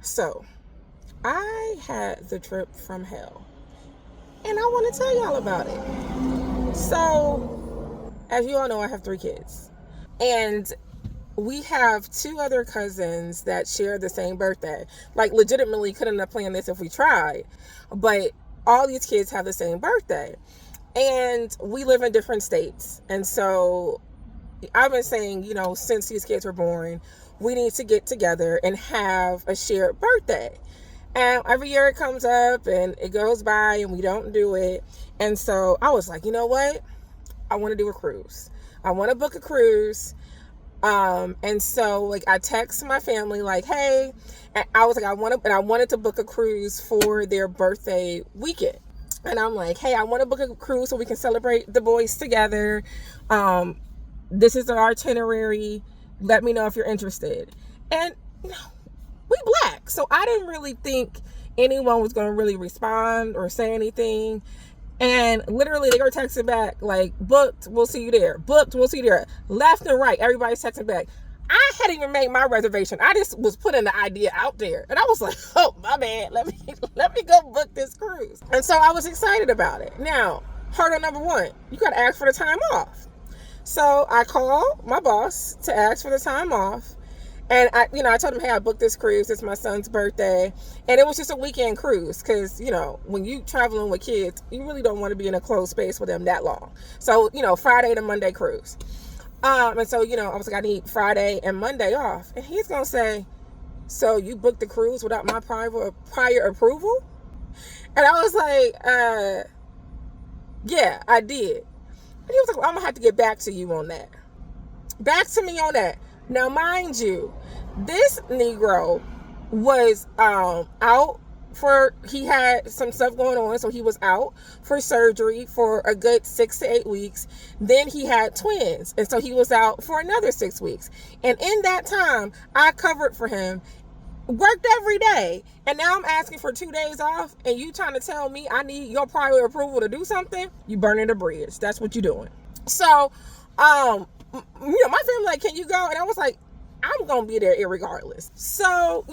So, I had the trip from hell, and I want to tell y'all about it. So, as you all know, I have 3 kids, and we have 2 other cousins that share the same birthday. Like, legitimately couldn't have planned this if we tried, but all these kids have the same birthday, and we live in different states. And so I've been saying, since these kids were born, we need to get together and have a shared birthday. And every year it comes up and it goes by and we don't do it. And so I was like, you know what? I want to do a cruise. I want to book a cruise. And so I text my family like, hey, and I was like, I wanted to book a cruise for their birthday weekend. And I'm like, hey, I want to book a cruise so we can celebrate the boys together. This is our itinerary. Let me know if you're interested. And we Black, so I didn't really think anyone was going to really respond or say anything. And literally they were texting back like, booked, we'll see you there. Booked, we'll see you there. Left and right, everybody's texting back. I hadn't even made my reservation. I just was putting the idea out there. And I was like, oh, my bad. Let me go book this cruise. And so I was excited about it. Now, hurdle number 1, you got to ask for the time off. So I called my boss to ask for the time off. And I told him, hey, I booked this cruise. It's my son's birthday. And it was just a weekend cruise because, when you traveling with kids, you really don't want to be in a closed space with them that long. So, Friday to Monday cruise. And so, I was like, I need Friday and Monday off. And he's going to say, so you booked the cruise without my prior approval? And I was like, yeah, I did. And he was like, well, I'm going to have to get back to you on that. Back to me on that. Now, mind you, this Negro was out he had some stuff going on, so he was out for surgery for a good 6 to 8 weeks. Then he had twins, and so he was out for another 6 weeks. And in that time, I covered for him, worked every day, and now I'm asking for 2 days off, and you trying to tell me I need your prior approval to do something? You burning the bridge. That's what you're doing. So, my family like, can you go? And I was like, I'm going to be there irregardless. So,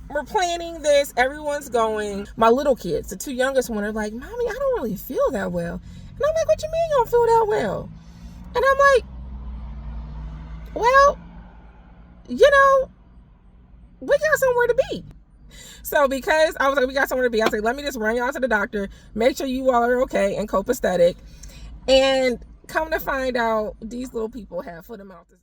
we're planning this. Everyone's going. My little kids, the 2 youngest ones, are like, Mommy, I don't really feel that well. And I'm like, what you mean you don't feel that well? And I'm like, well, we got somewhere to be. So because I was like, we got somewhere to be, I was like, let me just run y'all to the doctor, make sure you all are okay and copacetic. And come to find out, these little people have foot and mouth disease.